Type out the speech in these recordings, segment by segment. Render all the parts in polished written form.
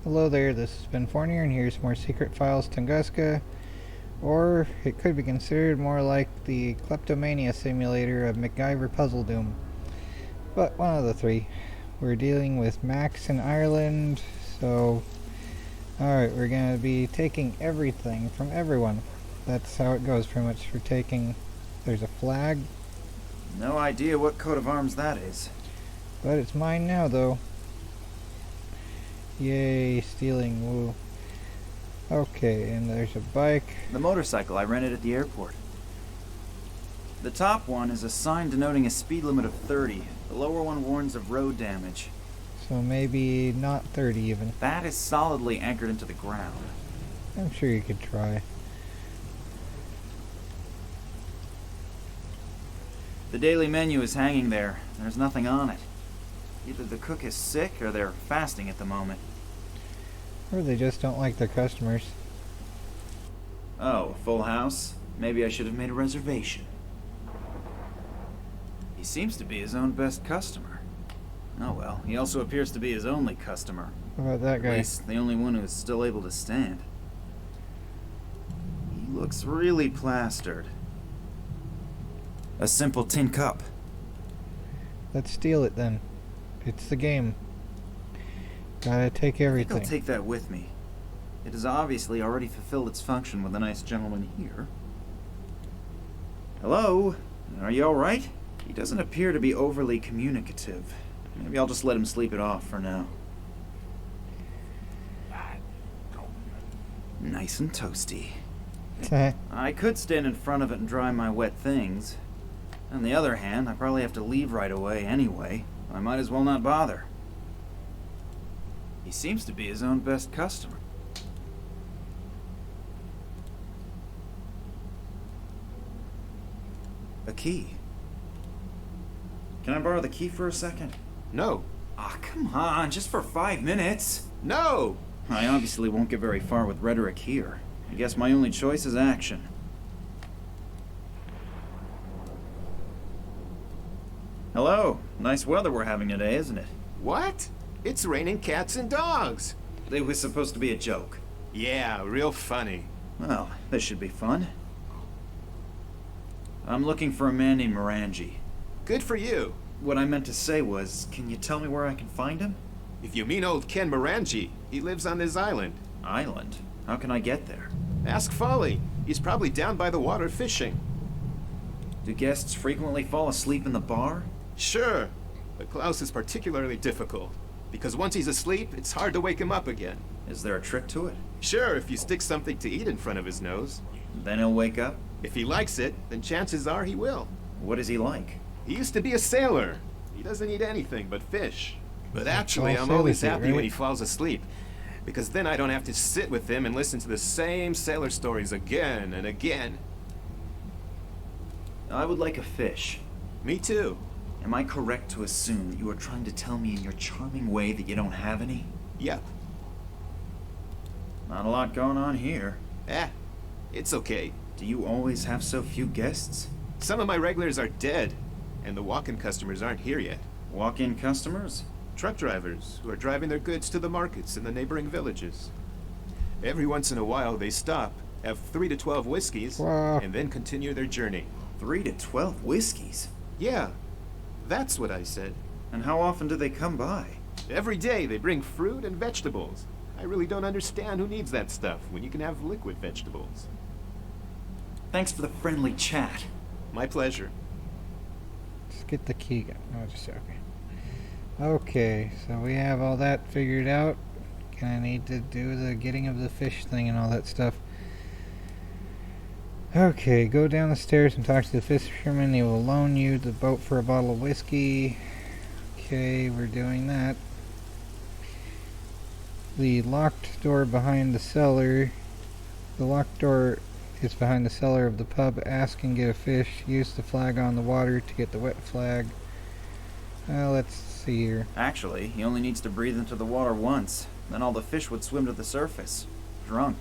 Hello there, this is Ben Fournier, and here's more Secret Files Tunguska, or it could be considered more like the kleptomania simulator of MacGyver Puzzle Doom. But one of the three. We're dealing with Max in Ireland, so alright, we're going to be taking everything from everyone. That's how it goes pretty much. For taking, there's a flag. No idea what coat of arms that is. But it's mine now, though. Yay, stealing, woo. Okay, and there's a bike. The motorcycle I rented at the airport. The top one is a sign denoting a speed limit of 30. The lower one warns of road damage. So maybe not 30 even. That is solidly anchored into the ground. I'm sure you could try. The daily menu is hanging there. There's nothing on it. Either the cook is sick or they're fasting at the moment. Or they just don't like their customers. Oh, full house? Maybe I should have made a reservation. He seems to be his own best customer. Oh well, he also appears to be his only customer. How about that guy? At least the only one who is still able to stand. He looks really plastered. A simple tin cup. Let's steal it then. It's the game. Gotta take everything. I'll take that with me. It has obviously already fulfilled its function with the nice gentleman here. Hello? Are you alright? He doesn't appear to be overly communicative. Maybe I'll just let him sleep it off for now. Nice and toasty. I could stand in front of it and dry my wet things. On the other hand, I probably have to leave right away anyway. I might as well not bother. He seems to be his own best customer. A key. Can I borrow the key for a second? No. Ah, come on, just for 5 minutes. No! I obviously won't get very far with rhetoric here. I guess my only choice is action. Hello. Nice weather we're having today, isn't it? What? It's raining cats and dogs. It was supposed to be a joke. Yeah, real funny. Well, this should be fun. I'm looking for a man named Morangi. Good for you. What I meant to say was, can you tell me where I can find him? If you mean old Ken Morangi, he lives on this island. Island? How can I get there? Ask Folly. He's probably down by the water fishing. Do guests frequently fall asleep in the bar? Sure, but Klaus is particularly difficult, because once he's asleep, it's hard to wake him up again. Is there a trick to it? Sure, if you stick something to eat in front of his nose. Then he'll wake up? If he likes it, then chances are he will. What is he like? He used to be a sailor. He doesn't eat anything but fish. But actually, all I'm always sailors eat, happy when right? he falls asleep, because then I don't have to sit with him and listen to the same sailor stories again and again. I would like a fish. Me too. Am I correct to assume that you are trying to tell me in your charming way that you don't have any? Yep. Not a lot going on here. It's okay. Do you always have so few guests? Some of my regulars are dead, and the walk-in customers aren't here yet. Walk-in customers? Truck drivers who are driving their goods to the markets in the neighboring villages. Every once in a while they stop, have 3 to 12 whiskeys, Wow. and then continue their journey. 3 to 12 whiskeys? Yeah, that's what I said. And how often do they come by? Every day they bring fruit and vegetables. I really don't understand who needs that stuff when you can have liquid vegetables. Thanks for the friendly chat. My pleasure. Let's get the key. No, just okay. Okay, so we have all that figured out. Gonna need to do the getting of the fish thing and all that stuff. Okay, go down the stairs and talk to the fisherman. He will loan you the boat for a bottle of whiskey. Okay, we're doing that. The locked door behind the cellar. The locked door is behind the cellar of the pub. Ask and get a fish. Use the flag on the water to get the wet flag. Let's see here. Actually, he only needs to breathe into the water once. Then all the fish would swim to the surface. Drunk.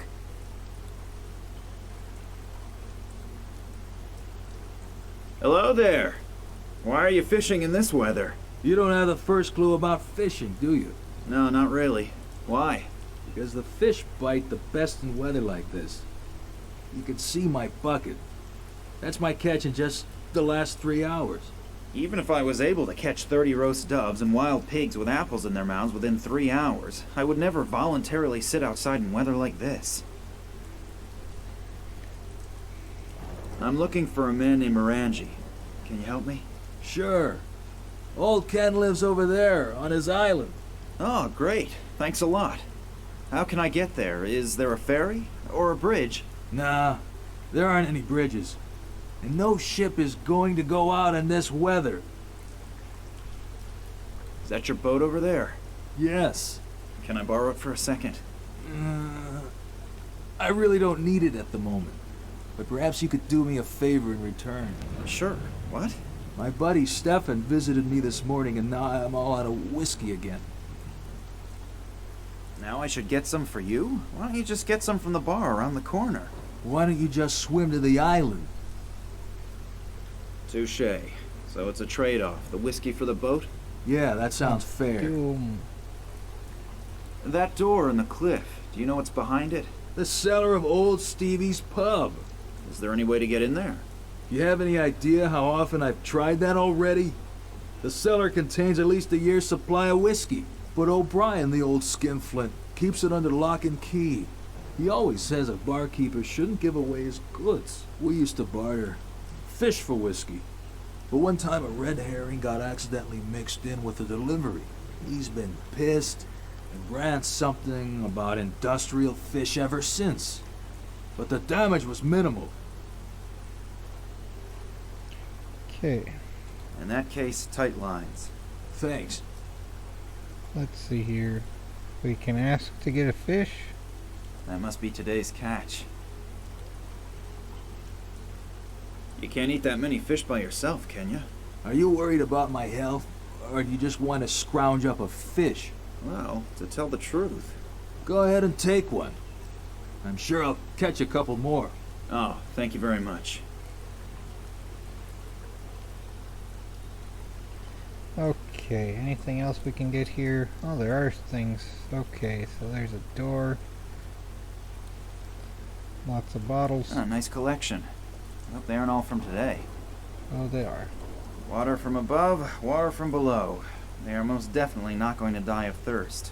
Hello there. Why are you fishing in this weather? You don't have the first clue about fishing, do you? No, not really. Why? because the fish bite the best in weather like this. You can see my bucket. That's my catch in just the last 3 hours. Even if I was able to catch 30 roast doves and wild pigs with apples in their mouths within 3 hours, I would never voluntarily sit outside in weather like this. I'm looking for a man named Morangi. Can you help me? Sure. Old Ken lives over there, on his island. Oh, great. Thanks a lot. How can I get there? Is there a ferry? Or a bridge? Nah, there aren't any bridges. And no ship is going to go out in this weather. Is that your boat over there? Yes. Can I borrow it for a second? I really don't need it at the moment. But perhaps you could do me a favor in return. Sure. What? My buddy Stefan visited me this morning and now I'm all out of whiskey again. Now I should get some for you? Why don't you just get some from the bar around the corner? Why don't you just swim to the island? Touché. So it's a trade-off. The whiskey for the boat? Yeah, that sounds fair. Doom. That door in the cliff, do you know what's behind it? The cellar of old Stevie's pub. Is there any way to get in there? You have any idea how often I've tried that already? The cellar contains at least a year's supply of whiskey, but O'Brien, the old skinflint, keeps it under lock and key. He always says a barkeeper shouldn't give away his goods. We used to barter fish for whiskey, but one time a red herring got accidentally mixed in with the delivery. He's been pissed and ran something about industrial fish ever since. But the damage was minimal. Okay, In that case, tight lines. Thanks. let's see here. We can ask to get a fish. That must be today's catch. You can't eat that many fish by yourself, can you? Are you worried about my health, or do you just want to scrounge up a fish? Well, to tell the truth. Go ahead and take one. I'm sure I'll catch a couple more. Oh, thank you very much. Okay, anything else we can get here? Oh, there are things. Okay, so there's a door. Lots of bottles. Oh, nice collection. I hope they aren't all from today. Oh, they are. Water from above, water from below. They are most definitely not going to die of thirst.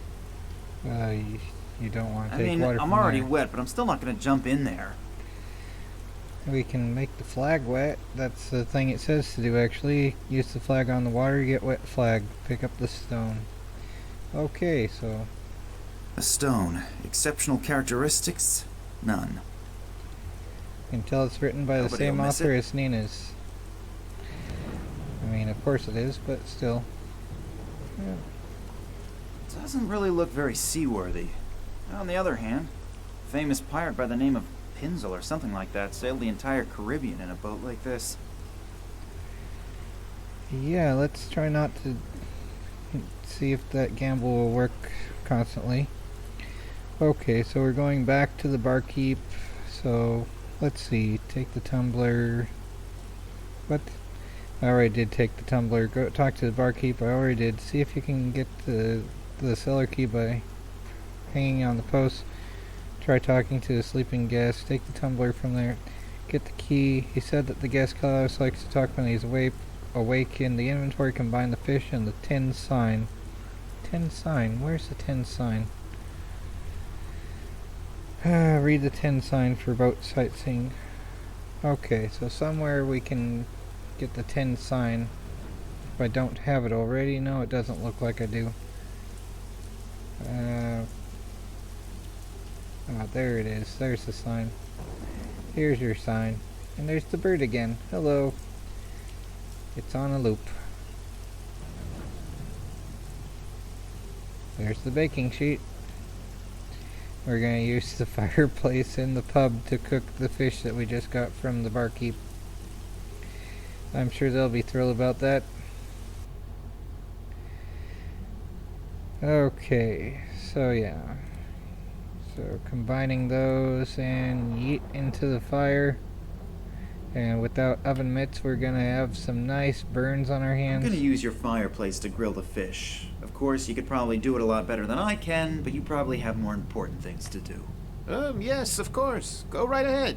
You don't want to I take mean, water I'm from already there. wet, but I'm still not going to jump in there. We can make the flag wet. That's the thing it says to do, actually. Use the flag on the water, get wet flag. Pick up the stone. Okay, so A stone. Exceptional characteristics? None. you can tell it's written by the Nobody same will miss author it. as Nina's. I mean, of course it is, but still. Yeah. Doesn't really look very seaworthy. On the other hand, a famous pirate by the name of Pinzel or something like that sailed the entire Caribbean in a boat like this. Yeah, let's try not to see if that gamble will work constantly. Okay, so we're going back to the barkeep. So let's see. Take the tumbler. What? I already did take the tumbler. Go talk to the barkeep. I already did. See if you can get the cellar key by hanging on the post. Try talking to the sleeping guest. Take the tumbler from there. Get the key. He said that the guest class likes to talk when he's awake. In the inventory, combine the fish and the tin sign. Tin sign? Where's the tin sign? Read the tin sign for boat sightseeing. Okay, so somewhere we can get the tin sign. If I don't have it already, no, it doesn't look like I do. Oh, there it is. There's the sign. Here's your sign. And there's the bird again. Hello. It's on a loop. There's the baking sheet. We're going to use the fireplace in the pub to cook the fish that we just got from the barkeep. I'm sure they'll be thrilled about that. Okay, so yeah. So combining those and yeet into the fire. And without oven mitts, we're gonna have some nice burns on our I'm hands. gonna use your fireplace to grill the fish. Of course, you could probably do it a lot better than I can, but you probably have more important things to do. Yes, of course. Go right ahead.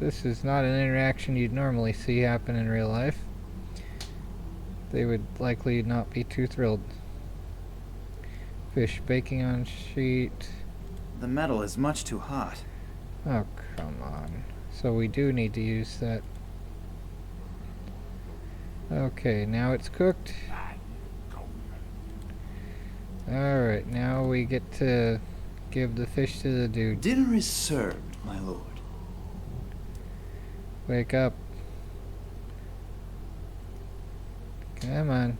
This is not an interaction you'd normally see happen in real life. They would likely not be too thrilled. Fish baking on sheet. The metal is much too hot. Oh, come on. So we do need to use that. Okay, now it's cooked. Alright, now we get to give the fish to the dude. Dinner is served, my lord. Wake up. Come on.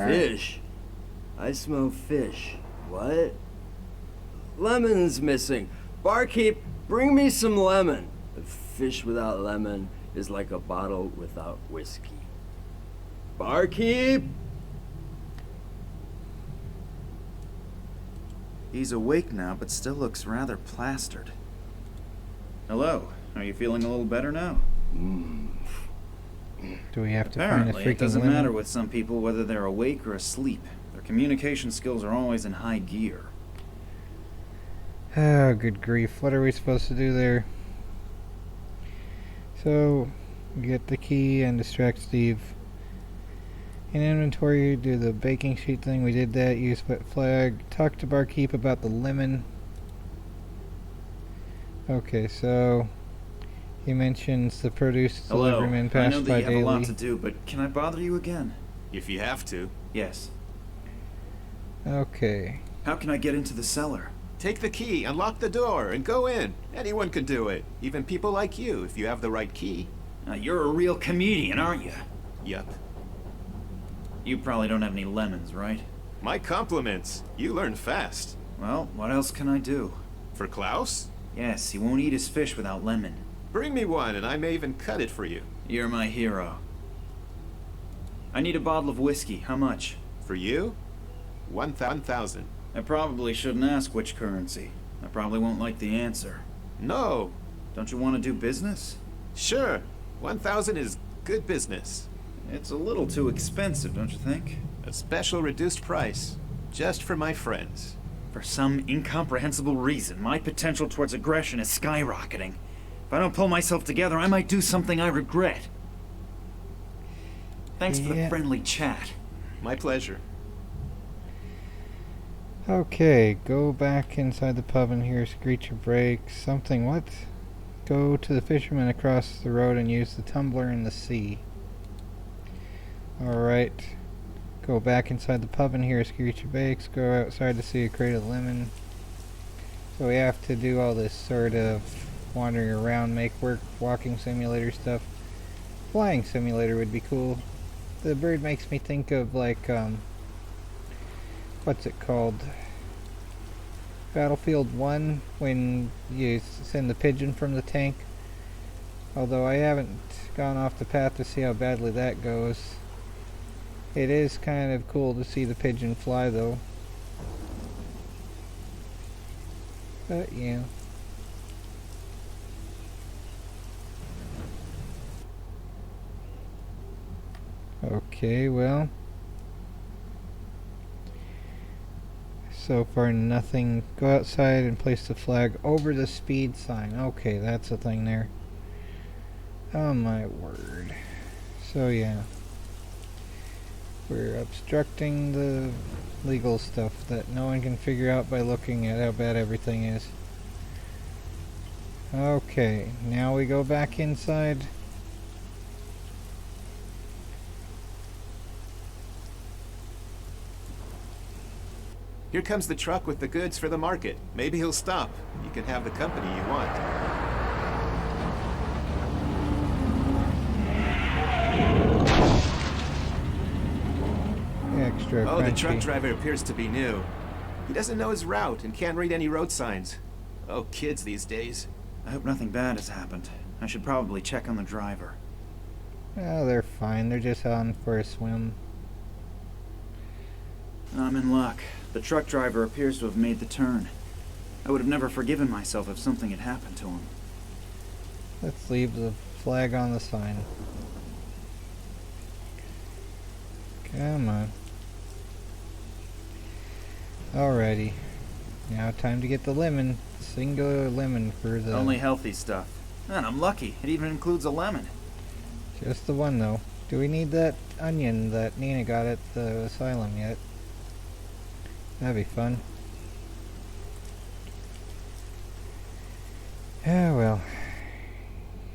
Fish. I smell fish. What? Lemon's missing. Barkeep, bring me some lemon. A fish without lemon is like a bottle without whiskey. Barkeep! He's awake now, but still looks rather plastered. Hello. Are you feeling a little better now? Do we have to Apparently, find a freaking it doesn't lemon? matter with some people whether they're awake or asleep. Their communication skills are always in high gear. Oh, good grief. What are we supposed to do there? So, get the key and distract Steve. In inventory, do the baking sheet thing. We did that. Use wet flag. Talk to barkeep about the lemon. Okay, so he mentions the produce Hello. deliveryman I passed know by that you have daily. a lot to do, but can I bother you again? If you have to. Yes. Okay. How can I get into the cellar? Take the key, unlock the door, and go in. Anyone can do it. Even people like you, if you have the right key. Now, you're a real comedian, aren't you? Yup. You probably don't have any lemons, right? My compliments. You learn fast. Well, what else can I do? For Klaus? Yes, he won't eat his fish without lemon. Bring me one, and I may even cut it for you. You're my hero. I need a bottle of whiskey. How much? For you? 1,000. I probably shouldn't ask which currency. I probably won't like the answer. No. Don't you want to do business? Sure. 1,000 is good business. It's a little too expensive, don't you think? A special reduced price. Just for my friends. For some incomprehensible reason, my potential towards aggression is skyrocketing. If I don't pull myself together, I might do something I regret. Thanks for the Yeah. friendly chat. My pleasure. Okay, go back inside the pub and hear screech of brakes. Something, what? Go to the fisherman across the road and use the tumbler in the sea. Alright. Go back inside the pub and hear a screech of brakes. Go outside to see a crate of lemon. So we have to do all this sort of wandering around, make work, walking simulator stuff. Flying simulator would be cool. The bird makes me think of like, what's it called? Battlefield 1, when you send the pigeon from the tank. Although I haven't gone off the path to see how badly that goes. It is kind of cool to see the pigeon fly though. But yeah. Okay, well. So far nothing. Go outside and place the flag over the speed sign. Okay, that's a thing there. Oh my word. So yeah. We're obstructing the legal stuff that no one can figure out by looking at how bad everything is. Okay, now we go back inside. Here comes the truck with the goods for the market. Maybe he'll stop. You can have the company you want. Extra Oh, the crunchy. truck driver appears to be new. He doesn't know his route and can't read any road signs. Oh, kids these days. I hope nothing bad has happened. I should probably check on the driver. Oh, they're fine. They're just on for a swim. I'm in luck. The truck driver appears to have made the turn. I would have never forgiven myself if something had happened to him. Let's leave the flag on the sign. Come on. Alrighty. Now time to get the lemon. Singular lemon for the... Only healthy stuff. Man, I'm lucky. It even includes a lemon. Just the one though. Do we need that onion that Nina got at the asylum yet? That'd be fun. Oh well.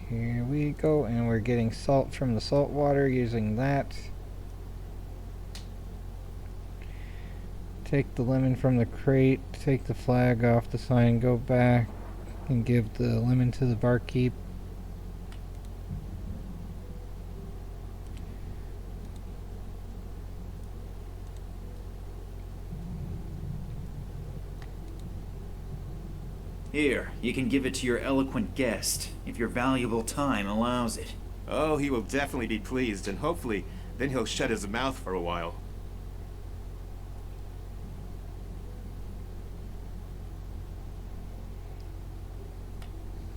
Here we go, and we're getting salt from the salt water using that. Take the lemon from the crate, take the flag off the sign, go back and give the lemon to the barkeep. Here, you can give it to your eloquent guest, if your valuable time allows it. Oh, he will definitely be pleased, and hopefully, then he'll shut his mouth for a while.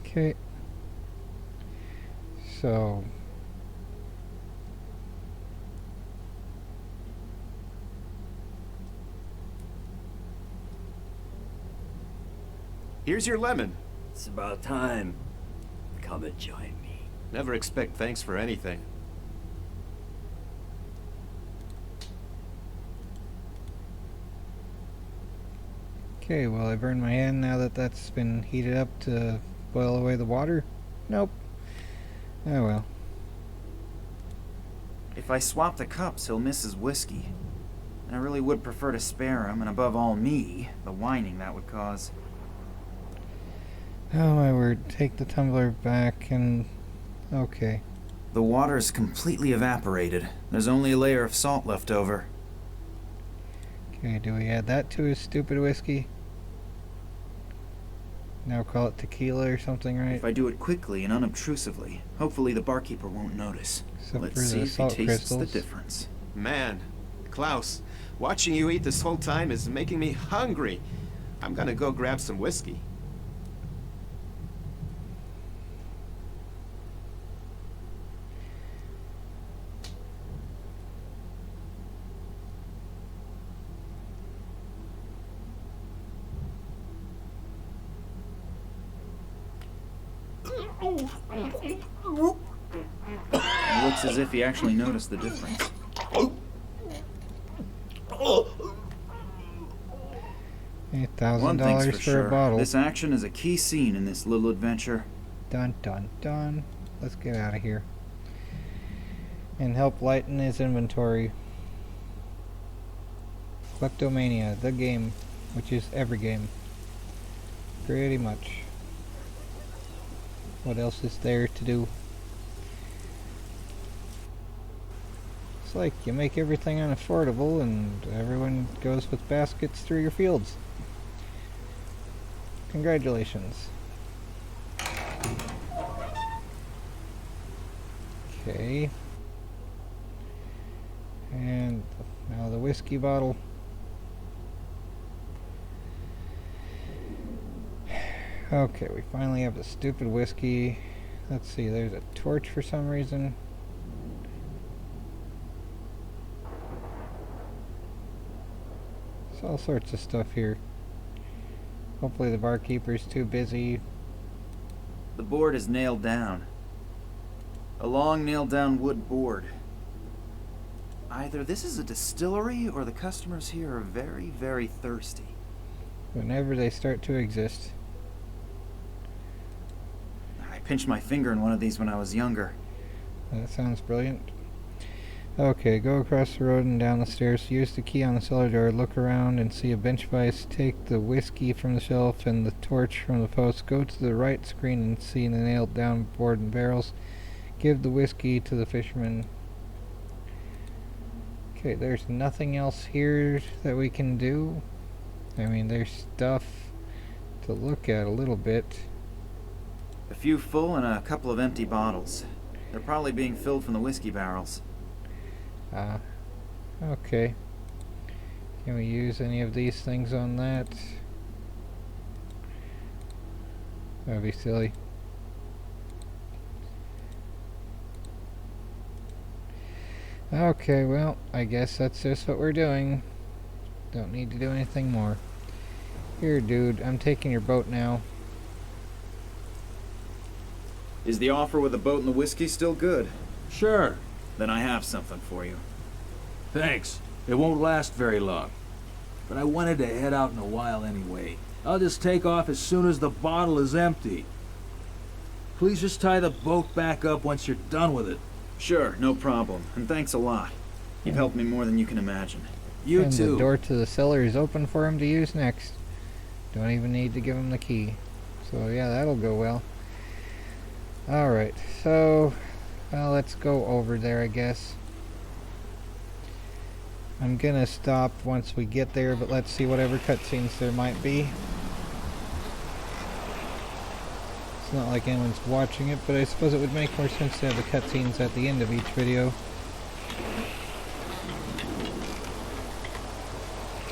Okay. So... Here's your lemon. It's about time. Come and join me. Never expect thanks for anything. Okay, well I burned my hand now that that's been heated up to boil away the water. Nope. Oh well. If I swap the cups, he'll miss his whiskey. And I really would prefer to spare him, and above all me, the whining that would cause. Oh my word, take the tumbler back and... okay. The water's completely evaporated. There's only a layer of salt left over. Okay, do we add that to his stupid whiskey? Now call it tequila or something, right? If I do it quickly and unobtrusively, hopefully the barkeeper won't notice. Except Let's for see the if he salt tastes crystals. the difference. Man, Klaus, watching you eat this whole time is making me hungry. I'm gonna go grab some whiskey. It looks as if he actually noticed the difference. One thing's $8,000 for for sure. a bottle. This action is a key scene in this little adventure. Dun dun dun. Let's get out of here. And help lighten his inventory. Kleptomania, the game, which is every game. Pretty much. What else is there to do? It's like you make everything unaffordable and everyone goes with baskets through your fields. Congratulations. Okay. And now the whiskey bottle. Okay, we finally have the stupid whiskey. Let's see, there's a torch for some reason. There's all sorts of stuff here. Hopefully the barkeeper's too busy. The board is nailed down. A long nailed down wood board. Either this is a distillery or the customers here are very, very thirsty. Whenever they start to exist. I pinched my finger in one of these when I was younger. That sounds brilliant. Okay, go across the road and down the stairs. Use the key on the cellar door. Look around and see a bench vise. Take the whiskey from the shelf and the torch from the post. Go to the right screen and see the nailed down board and barrels. Give the whiskey to the fisherman. Okay, there's nothing else here that we can do. I mean, there's stuff to look at a little bit. A few full and a couple of empty bottles. They're probably being filled from the whiskey barrels. Okay. Can we use any of these things on that? That'd be silly. Okay, well, I guess that's just what we're doing. Don't need to do anything more. Here, dude, I'm taking your boat now. Is the offer with the boat and the whiskey still good? Sure. Then I have something for you. Thanks. It won't last very long. But I wanted to head out in a while anyway. I'll just take off as soon as the bottle is empty. Please just tie the boat back up once you're done with it. Sure, no problem. And thanks a lot. You've helped me more than you can imagine. You And too. the door to the cellar is open for him to use next. Don't even need to give him the key. So yeah, that'll go well. Alright, so well, let's go over there, I guess. I'm gonna stop once we get there, but let's see whatever cutscenes there might be. It's not like anyone's watching it, but I suppose it would make more sense to have the cutscenes at the end of each video.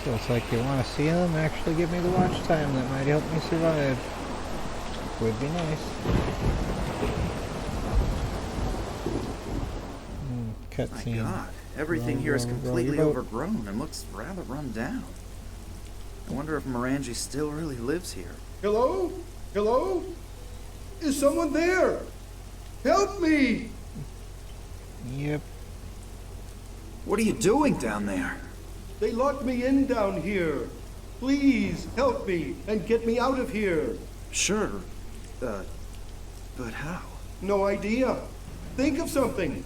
So it's like you want to see them, actually give me the watch time. That might help me survive. Would be nice. My Cutscene. God, everything here is Row your completely boat. overgrown and looks rather run down. I wonder if Morangi still really lives here. Hello? Hello? Is someone there? Help me! Yep. What are you doing down there? They locked me in down here. Please help me and get me out of here. Sure. But how? No idea. Think of something.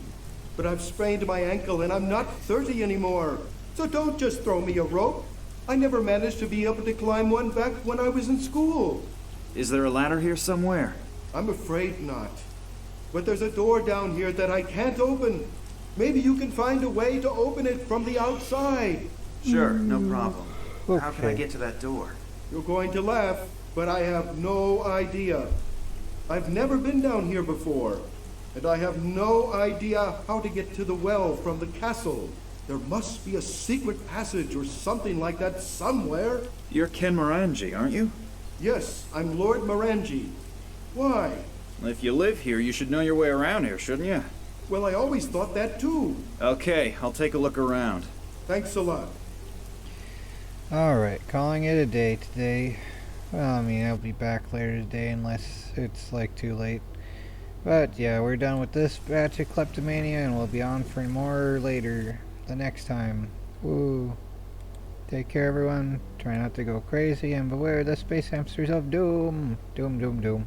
But I've sprained my ankle and I'm not 30 anymore. So don't just throw me a rope. I never managed to be able to climb one back when I was in school. Is there a ladder here somewhere? I'm afraid not. But there's a door down here that I can't open. Maybe you can find a way to open it from the outside. Sure, no problem. How can I Okay. get to that door? You're going to laugh, but I have no idea. I've never been down here before, and I have no idea how to get to the well from the castle. There must be a secret passage or something like that somewhere. You're Ken Morangi, aren't you? Yes, I'm Lord Morangi. Why? If you live here, you should know your way around here, shouldn't you? Well, I always thought that too. Okay, I'll take a look around. Thanks a lot. Alright, calling it a day today. Well, I mean, I'll be back later today unless it's like too late. But yeah, we're done with this batch of kleptomania and we'll be on for more later, the next time. Woo. Take care everyone, try not to go crazy, and beware the space hamsters of doom. Doom, doom, doom.